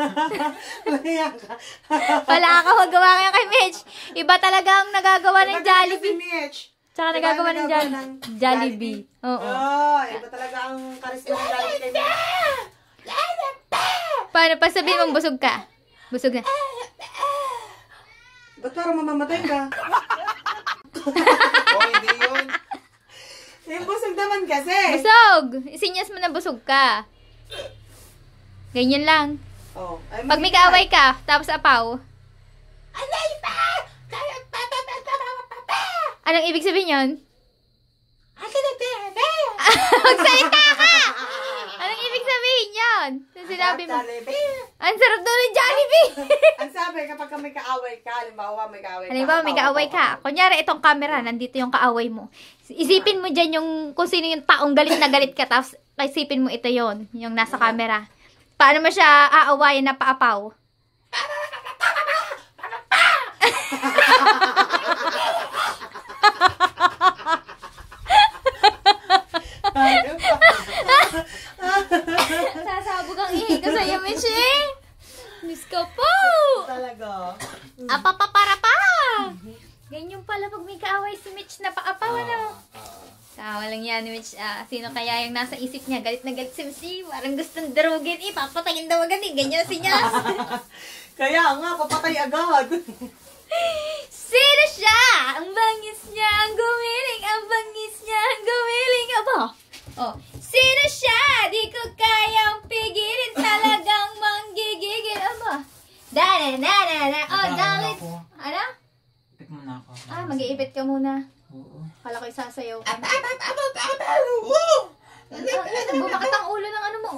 [SPEAKER 4] Wala ka magawa ngayon kay Mitch. Iba talaga ang nagagawa ng Jollibee. Tsaka nagagawa ng Jollibee. Oo.
[SPEAKER 1] Oh, iba talaga ang karisma ng Jollibee kay Mitch.
[SPEAKER 4] Paano pa sabihin mong busog ka? Busog na.
[SPEAKER 1] Ba't parang mamamatay ka?
[SPEAKER 2] Oh, hindi yun.
[SPEAKER 1] Yung busog naman kasi.
[SPEAKER 4] Busog! Isinyas mo na busog ka. Ganyan lang.
[SPEAKER 1] Oh, ay,
[SPEAKER 4] Pag may kaaway ka, tapos apaw. Anong ibig sabihin yun? Magsalita ka! Anong ibig sabihin yun? Yung sinabi mo. Ang sarap daw ng Jollibee!
[SPEAKER 1] Ang sabi, kapag may kaaway ka, halimbawa may kaaway ka.
[SPEAKER 4] Halimbawa, may kaaway ka. Kunyari, itong camera, nandito yung kaaway mo. Isipin mo dyan yung, kung sino yung taong galit na galit ka, tapos isipin mo ito yon yung nasa camera. Paano mo siya aawayin na paapaw? Sasabog ang ihi ko sa'yo, Mitch eh. Miss ko po.
[SPEAKER 1] Talaga.
[SPEAKER 4] Apapapara pa. Ganyan pala pag may kaaway si Mitch na paapaw, ano? Tawa lang yan, Mitch. Sino kaya yung nasa isip niya? Galit na galit si Mitch. Parang gustong darugin. Papatayin daw agad eh. Ganyan si Nyas.
[SPEAKER 1] Kaya nga, papatay agad.
[SPEAKER 4] Sino siya? Ang bangis niya, ang gumiling. Ang bangis niya, ang gumiling. Aba. Oh. Sino siya? Di ko kayang pigilin. Talagang manggigigil. Aba. Da-da-da-da-da. Oh, dalit. Ano?
[SPEAKER 2] Ipit mo na ako.
[SPEAKER 4] Mag-iipit ka muna.
[SPEAKER 2] Oo.
[SPEAKER 4] Kala ko isasayaw ka. Bumakit ang ulo ng ano mo.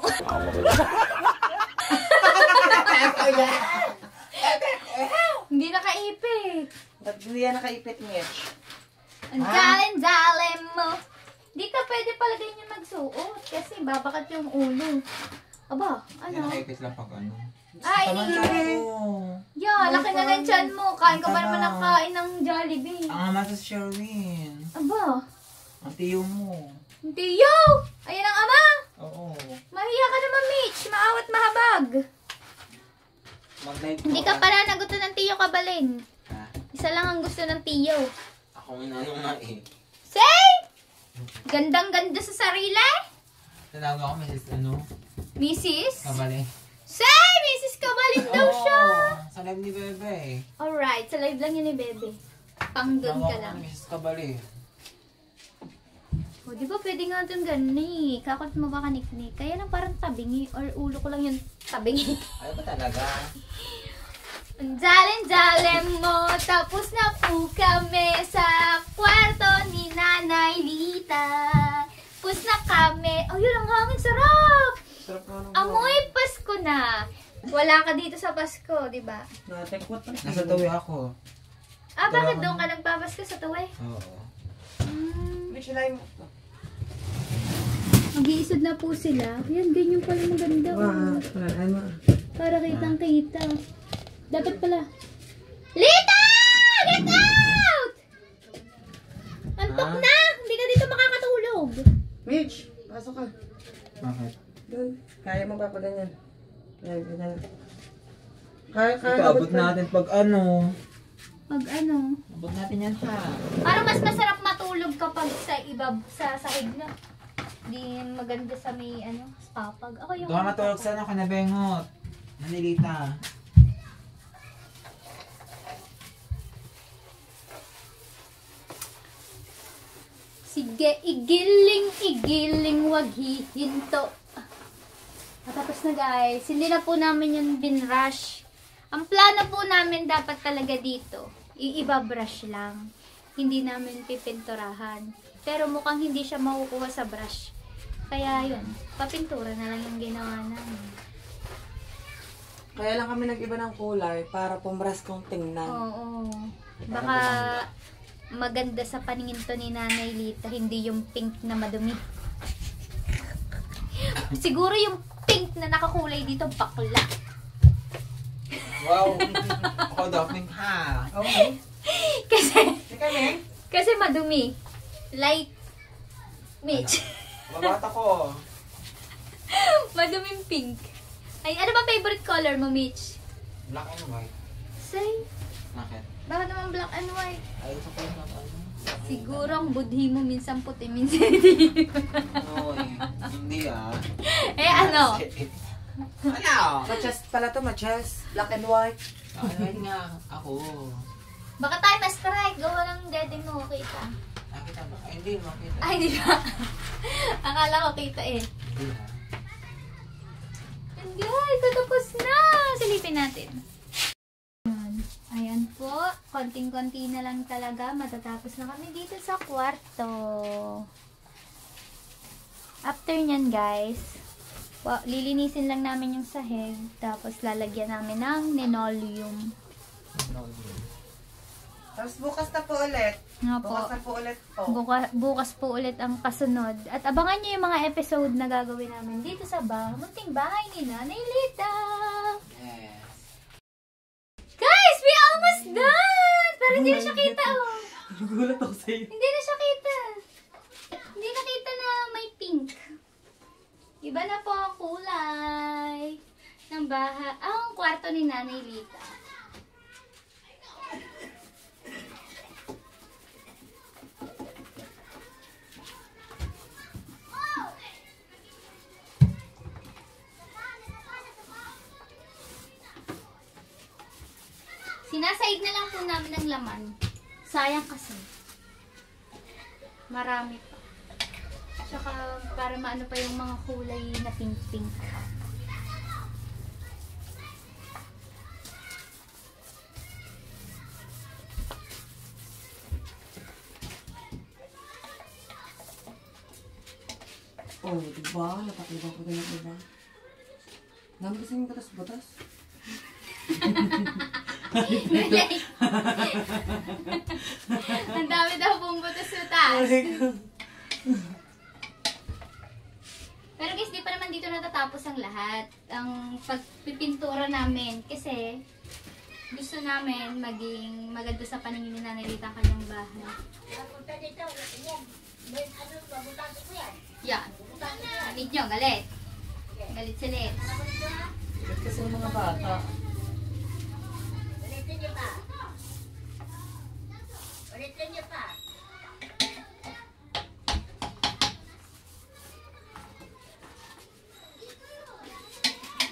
[SPEAKER 4] Hindi nakaipit.
[SPEAKER 1] Ba't hindi yan nakaipit, Mitch?
[SPEAKER 4] Ang dalen-dalen mo. Di ka pwede pala ganyan magsuot kasi babakat yung ulo. Aba,
[SPEAKER 2] Yan,
[SPEAKER 4] ano?
[SPEAKER 2] nakaipit lang pag ano.
[SPEAKER 4] Ay, yeah, laki na ng tiyan mo. Kain ka pa naman ng kain ng Jollibee.
[SPEAKER 2] Ang ama sa Sherwin.
[SPEAKER 4] Aba,
[SPEAKER 2] Ang tiyo mo.
[SPEAKER 4] Tiyo! Ayan ang ama!
[SPEAKER 2] Oo.
[SPEAKER 4] Mahiya ka naman, Mitch. Maawat mahabag.
[SPEAKER 2] Mag-live
[SPEAKER 4] Hindi ka pala nagusto ng Tiyo Kabalin.
[SPEAKER 2] Ha?
[SPEAKER 4] Isa lang ang gusto ng Tiyo.
[SPEAKER 2] Ako inano nga eh.
[SPEAKER 4] Say! Gandang-ganda sa sarili.
[SPEAKER 2] Tinawag ako Mrs. ano?
[SPEAKER 4] Mrs.
[SPEAKER 2] Kabali.
[SPEAKER 4] Say! Mrs. Kabalin daw siya.
[SPEAKER 2] Sa live ni Bebe eh.
[SPEAKER 4] Alright, sa live lang yun ni Bebe. Pang doon ka
[SPEAKER 2] Tinawag
[SPEAKER 4] lang.
[SPEAKER 2] ako Mrs. Kabali.
[SPEAKER 4] O, di ba pwede nga itong gano'n eh. Kakot mo ba kaniknik? Kaya lang parang tabingi. Or ulo ko lang yung tabingi.
[SPEAKER 2] Ay ba talaga?
[SPEAKER 4] Ang dalen-dalen mo. Tapos na po kami sa kwarto ni Nanay Lita. Pus na kami. Oh, yun ang hangin. Sarap!
[SPEAKER 1] Sarap nga nung
[SPEAKER 4] Amoy Pasko na. Wala ka dito sa Pasko, di ba?
[SPEAKER 1] natekwat na.
[SPEAKER 2] Nasa tawi ako.
[SPEAKER 4] Bakit doon ka nagpapasko sa tuwe?
[SPEAKER 2] Oo.
[SPEAKER 1] Mitch, hilahin mo.
[SPEAKER 4] Mag-iisod na po sila. Yan, ganyan pala maganda. Oh.
[SPEAKER 1] Ay, ma.
[SPEAKER 4] Para kitang-kita. Dapat pala. Lita! Get out! Antok na! Hindi ka dito makakatulog.
[SPEAKER 1] Mitch, pasok ka.
[SPEAKER 2] Bakit?
[SPEAKER 1] Doon. Kaya mo ba pa ganyan? Kaya, ganyan. Kaya,
[SPEAKER 2] Ito abot natin pag ano.
[SPEAKER 4] Pag ano.
[SPEAKER 2] Abot natin yan ha.
[SPEAKER 4] Parang mas masarap matulog kapag sa sahig na. Di maganda sa may ano, papag. Ako yung
[SPEAKER 2] Doon matulog sana ka na bengot. Manilita.
[SPEAKER 4] Sige, igiling, wag hihinto. Matapos na guys. Hindi na po namin yung binrush. Ang plano po namin dapat talaga dito, iiba-brush lang. Hindi namin pipinturahan. Pero mukhang hindi siya makukuha sa brush. Kaya yun, papintura na lang yung ginawa namin.
[SPEAKER 1] Kaya lang kami nag-iba ng kulay para pumbras kong tingnan.
[SPEAKER 4] Oo. Baka maganda sa paningin to ni Nanay Lita, hindi yung pink na madumi. Siguro yung pink na nakakulay dito, bakla.
[SPEAKER 2] Wow! Ako daw, pink ha.
[SPEAKER 1] Okay.
[SPEAKER 4] Kasi madumi. Light Mitch.
[SPEAKER 2] Mabata ko.
[SPEAKER 4] Maduming pink. Ay, ano ba favorite color mo, Mitch?
[SPEAKER 2] Black and white.
[SPEAKER 4] Say,
[SPEAKER 2] Bakit?
[SPEAKER 4] bakit naman black and white?
[SPEAKER 2] Ay, ito pa yung ano.
[SPEAKER 4] Siguro ang budhi mo minsan puti, minsan hindi.
[SPEAKER 2] Oo eh. Hindi ah.
[SPEAKER 4] Eh ano?
[SPEAKER 2] Ano?
[SPEAKER 1] Machas pala to, machas. Black and white.
[SPEAKER 2] Ay, nga ako.
[SPEAKER 4] Baka tayo ma-strike. Gawa ng daddy mo, kita.
[SPEAKER 2] Nakita ba? Ay, hindi makita.
[SPEAKER 4] Ay, di ba? Akala ko kita eh.
[SPEAKER 2] Hindi ha.
[SPEAKER 4] And guys, tatapos na! Silipin natin. Ayan po. Konting-konti na lang talaga. Matatapos na kami dito sa kwarto. After nyan guys, lilinisin lang namin yung sahig. Tapos lalagyan namin ng linoleum.
[SPEAKER 1] Tapos bukas na po ulit.
[SPEAKER 4] Nga po.
[SPEAKER 1] Bukas na po ulit po.
[SPEAKER 4] Bukas po ulit ang kasunod. At abangan nyo yung mga episode na gagawin namin dito sa munting bahay ni Nanay Lita.
[SPEAKER 2] Yes.
[SPEAKER 4] Guys, we almost done! Pero hindi na siya kita, oh.
[SPEAKER 1] Nagulat ako sa'yo.
[SPEAKER 4] Hindi na siya kita. Hindi na kita na may pink. Iba na po ang kulay ng bahay. Ang kwarto ni Nanay Lita. Sinasaig na lang po namin ng laman. Sayang kasi. Marami pa. Tsaka para maano pa yung mga kulay na pink-pink.
[SPEAKER 1] Oh, diba? Napakibang ko din diba? Dami kasi yung butas-butas.
[SPEAKER 4] Ang dami daw pong butas-butas. Pero guys, di pa naman dito natatapos ang lahat. Ang pagpipintura namin. Kasi gusto namin maging maganda sa paningin ni Nanay Lita ang kanyang bahay. Yan. Galit nyo, galit. Galit si Let's.
[SPEAKER 1] Kasi yung mga bata.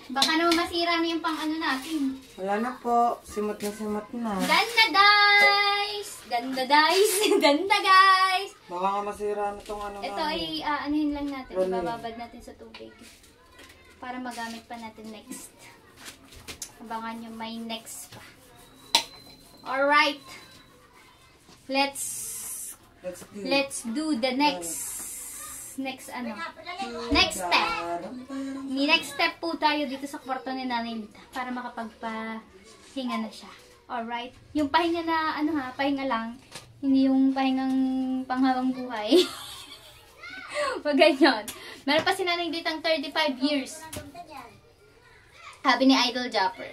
[SPEAKER 4] Baka naman masira na yung pang ano natin.
[SPEAKER 1] Wala na po. Simot na simot na.
[SPEAKER 4] Ganda guys! Ganda guys! Ganda guys!
[SPEAKER 1] Baka nga masira na tong ano
[SPEAKER 4] Ito
[SPEAKER 1] namin.
[SPEAKER 4] ay anuhin lang natin.
[SPEAKER 1] Rolling.
[SPEAKER 4] Ibababad natin sa tubig. Para magamit pa natin next. Abangan nyo may next pa. Alright! Let's do the next ano. Next step. Next step po tayo dito sa kwarto ni Nanay Lita para makapagpahinga na siya. Alright? Yung pahinga na, ano ha, pahinga lang. Hindi yung pahingang panghabang buhay. Wag ganyan. Meron pa si Nanay Litang 35 years. Sabi ni Idol Japper.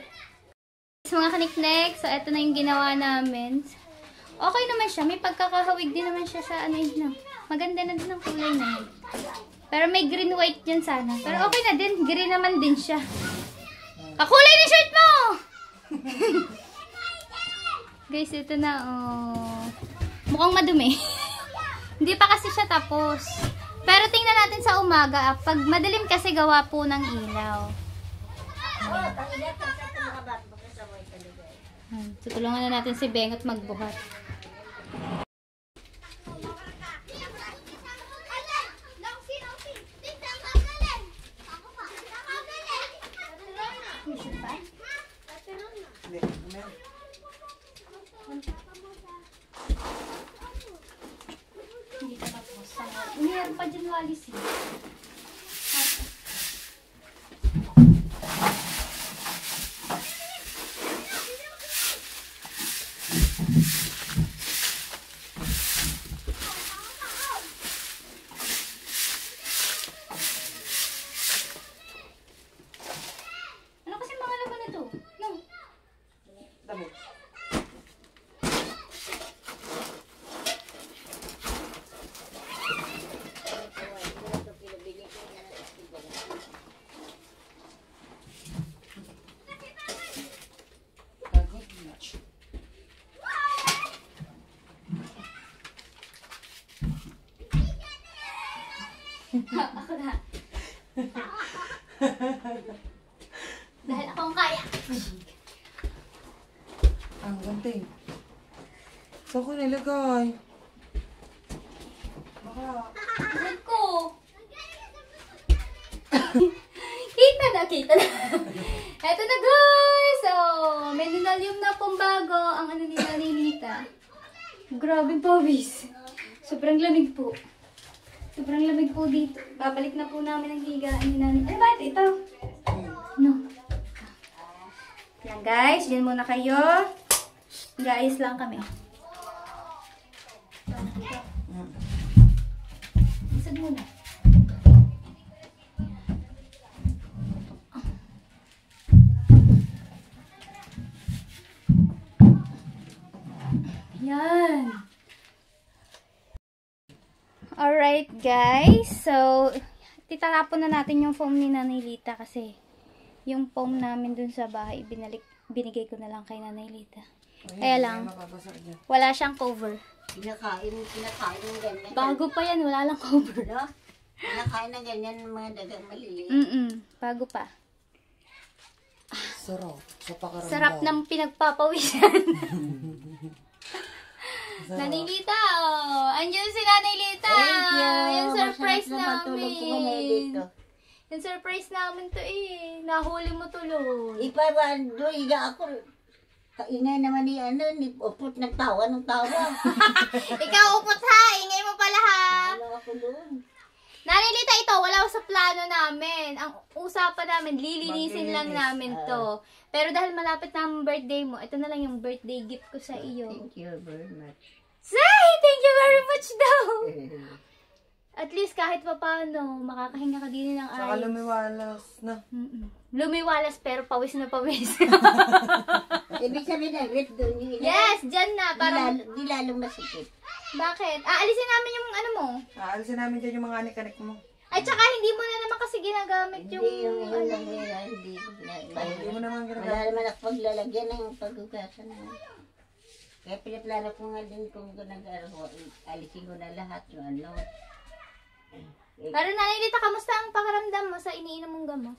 [SPEAKER 4] So mga kaniknek, so eto na yung ginawa namin. Okay naman siya. May pagkakahawig din naman siya sa ano yun. Maganda na din ang kulay na yun. Pero may green-white dyan sana. Pero okay na din. Green naman din siya. Kakulay na shirt mo! Guys, ito na, oh. Mukhang madumi. Hindi pa kasi siya tapos. Pero tingnan natin sa umaga. Pag madilim kasi gawa po ng ilaw. Tutulungan na natin si Bengot magbuhat. Hindi pa tapos. Meron pa dyan walis eh. Ano kasi mga laman na to? No.
[SPEAKER 1] Dami.
[SPEAKER 4] Ako na. Dahil ako ang kaya.
[SPEAKER 1] Ang ganting. Saan ko nilagay? Baka...
[SPEAKER 4] Ayan ko. Kita na, kita na. Eto na guys. So, may linoleum na pong bago. Ang ano ni Nanay Lita. Grabe pawis. Sobrang lamig po. Sobrang lamig po dito. Babalik na po namin ang higaan ni Nanay. Ano ba ito? No. Yan guys. Diyan muna kayo. Guys lang kami. Isag muna. Yan. Alright guys. So, titatapon na natin yung foam ni Nanay Lita kasi yung foam namin dun sa bahay, binigay ko na lang kay Nanay Lita. Kaya lang, wala siyang cover.
[SPEAKER 5] Pinakain ng ganyan.
[SPEAKER 4] Bago pa yan, wala lang cover.
[SPEAKER 5] No? Pinakain ng ganyan mga dagang maliliit.
[SPEAKER 4] Bago pa.
[SPEAKER 1] Sarap. Sa pakaramdam.
[SPEAKER 4] Sarap ng pinagpapawisan. Nanay Lita, oh. Andiyan si Nanay Lita.
[SPEAKER 5] Thank you.
[SPEAKER 4] Yung surprise
[SPEAKER 5] Masarap naman tulog ko ngayon
[SPEAKER 4] namin.
[SPEAKER 5] dito.
[SPEAKER 4] Yung surprise namin to eh. Nahuli mo tuloy.
[SPEAKER 5] Ipabando, higa ako. Kaingay naman ni ano, ni Upot nagtawa ng tawa.
[SPEAKER 4] Ikaw upot ha. Ingay mo pala ha.
[SPEAKER 5] Ano ako doon?
[SPEAKER 4] Nanay Lita, ito, wala sa plano namin. Ang usapan namin, lilinisin lang namin to. Pero dahil malapit na ang birthday mo, ito na lang yung birthday gift ko sa iyo.
[SPEAKER 5] Thank you very much.
[SPEAKER 4] Say, thank you very much daw. At least kahit pa paano, makakahinga ka din ng
[SPEAKER 1] Saka
[SPEAKER 4] ayos.
[SPEAKER 1] lumiwalas na.
[SPEAKER 4] Lumiwalas pero pawis na pawis.
[SPEAKER 5] Ibig sabihin na, wait doon yung
[SPEAKER 4] Yes, dyan na. Parang,
[SPEAKER 5] di lalong masakit.
[SPEAKER 4] bakit? Aalisin namin yung ano mo.
[SPEAKER 1] Aalisin namin dyan yung mga anik-anik mo.
[SPEAKER 4] At saka hindi mo na naman kasi ginagamit
[SPEAKER 5] Hindi
[SPEAKER 4] yung
[SPEAKER 5] yung
[SPEAKER 4] ano.
[SPEAKER 5] lang yan, hindi ko ginagawa.
[SPEAKER 1] Hindi mo naman
[SPEAKER 5] Wala
[SPEAKER 1] ginagamit.
[SPEAKER 5] naman ako paglalagyan ng paghugasan na. Kaya pinaplano ko nga din kung nag-araw, alisin ko na lahat yung ano.
[SPEAKER 4] Pero Nanay Lita, kamusta ang pakiramdam mo sa iniinom mong gamot?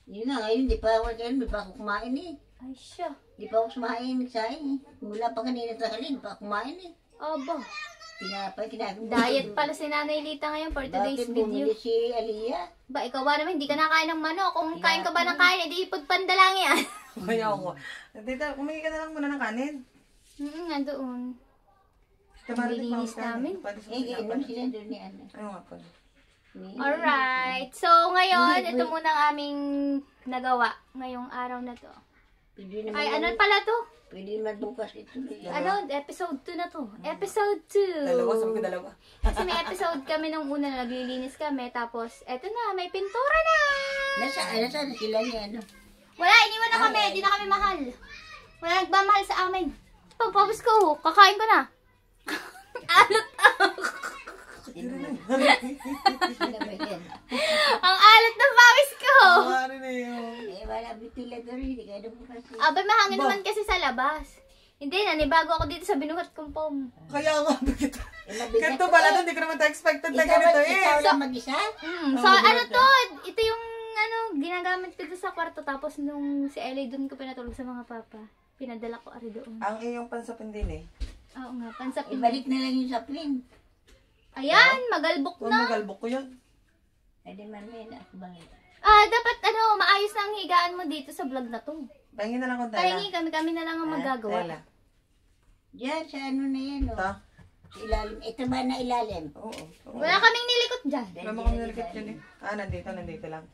[SPEAKER 5] Yun na, ngayon, di pa ako kumain eh.
[SPEAKER 4] Ay, siya.
[SPEAKER 5] Di pa ako kumain nagsaing eh. Mula pa kanina sa halin, di pa ako kumain eh.
[SPEAKER 4] Aba.
[SPEAKER 5] Pinapay, kinagawa.
[SPEAKER 4] Diet pala si Nanay Lita ngayon for today's
[SPEAKER 5] Bakit
[SPEAKER 4] video.
[SPEAKER 5] bumili si Aliyah?
[SPEAKER 4] Ba, ikaw ba naman, hindi ka nakain ng manok. Kung kain ka ba ng kain, edi ipagpanda lang yan.
[SPEAKER 1] Kaya ako. Tita, kumain ka na lang muna ng kanin.
[SPEAKER 4] Nga doon.
[SPEAKER 1] Tamari
[SPEAKER 4] Nililinis namin.
[SPEAKER 5] Iinom sila doon ni ano.
[SPEAKER 1] Ano nga pala?
[SPEAKER 4] Alright. So, ngayon, ito muna ang aming nagawa ngayong araw na to.
[SPEAKER 5] Pwede naman,
[SPEAKER 4] Ay, ano pala to?
[SPEAKER 5] pwede naman bukas ito.
[SPEAKER 4] Ano? Episode 2 na to. Episode 2.
[SPEAKER 1] Dalawa, sabi ko dalawa.
[SPEAKER 4] Kasi may episode kami nung una na naglilinis kami. Tapos, eto na, may pintura na.
[SPEAKER 5] Nasaan sila ni ano?
[SPEAKER 4] Wala, iniwan na kami. Di na kami mahal. Wala nagmamahal sa amin. Pagpapos ko, kakain ko na. Alot
[SPEAKER 5] Sila ba yan?
[SPEAKER 4] ang alat ng pawis ko.
[SPEAKER 1] Ano na yun?
[SPEAKER 5] Eh, wala ventilador, hindi ka na bukas.
[SPEAKER 4] Abay, mahangin naman kasi sa labas. Hindi, nanibago ako dito sa binuhat kong pom.
[SPEAKER 1] Kaya nga, bakit?
[SPEAKER 5] Mabigat
[SPEAKER 1] Ganito pala to, hindi ko naman expected na
[SPEAKER 5] Ikaw,
[SPEAKER 1] ganito
[SPEAKER 5] ikaw
[SPEAKER 1] eh.
[SPEAKER 5] lang mag-isa?
[SPEAKER 4] So, ano to? Ito yung, ginagamit ko doon sa kwarto. Tapos nung si Ellie doon ko pinatulog sa mga papa. Pinadala ko ari doon.
[SPEAKER 1] Ang iyong pansapin din eh.
[SPEAKER 4] Oo nga, pansapin.
[SPEAKER 5] Ibalik na lang yung sapin.
[SPEAKER 4] Ayan, magalbok
[SPEAKER 1] Kung
[SPEAKER 4] na.
[SPEAKER 1] magalbok ko yun.
[SPEAKER 5] Edi man may nakabangit.
[SPEAKER 4] Dapat maayos na ang higaan mo dito sa vlog na to.
[SPEAKER 1] Pahingin na lang kung tela.
[SPEAKER 4] Pahingi kami na lang ang magagawa.
[SPEAKER 1] Tela.
[SPEAKER 5] Diyan, sa ano na yan,
[SPEAKER 1] Ito?
[SPEAKER 5] Sa ilalim. Ito ba na ilalim?
[SPEAKER 1] Oo.
[SPEAKER 4] Wala kaming nilikot dyan.
[SPEAKER 1] Wala mo kami nalikit yun eh. Nandito lang.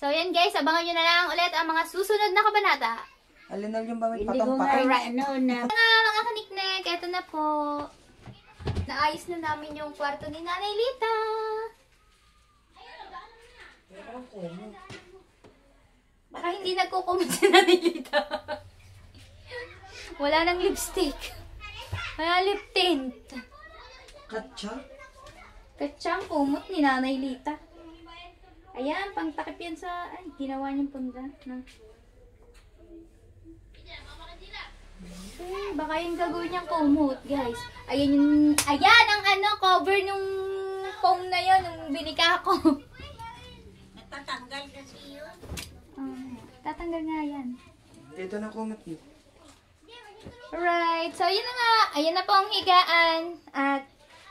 [SPEAKER 4] So yan guys, abangan nyo na lang ulit ang mga susunod na kabanata.
[SPEAKER 1] Alinal yung bawit
[SPEAKER 5] Hindi ko
[SPEAKER 1] patong
[SPEAKER 5] nga ano na.
[SPEAKER 4] Mga kaniknek, eto na po. Naayos na namin yung kwarto ni Nanay Lita. Baka hindi nagkukumot si Nanay Lita. Wala nang lipstick. Wala lip tint.
[SPEAKER 1] Katsa?
[SPEAKER 4] Katsang kumot ni Nanay Lita. Ayan, pang takip yan sa, ginawa niyong punta. No? Baka yung gagawin niyang kumot, guys. Ayan ang cover nung foam na yun, nung binika ko.
[SPEAKER 5] Natatanggal kasi yun.
[SPEAKER 4] Tatanggal nga yan.
[SPEAKER 1] Dito na kumot eh.
[SPEAKER 4] Alright, so yun na nga. Ayan na po ang higaan. At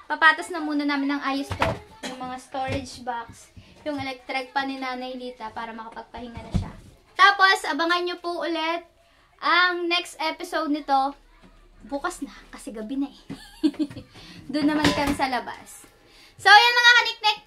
[SPEAKER 4] papatas na muna namin ng ayos to. Yung mga storage box. Yung electric pan ni Nanay Lita para makapagpahinga na siya. Tapos, abangan nyo po ulit ang next episode nito. Bukas na, kasi gabi na eh. Doon naman kami sa labas. So, yan mga kaniknek,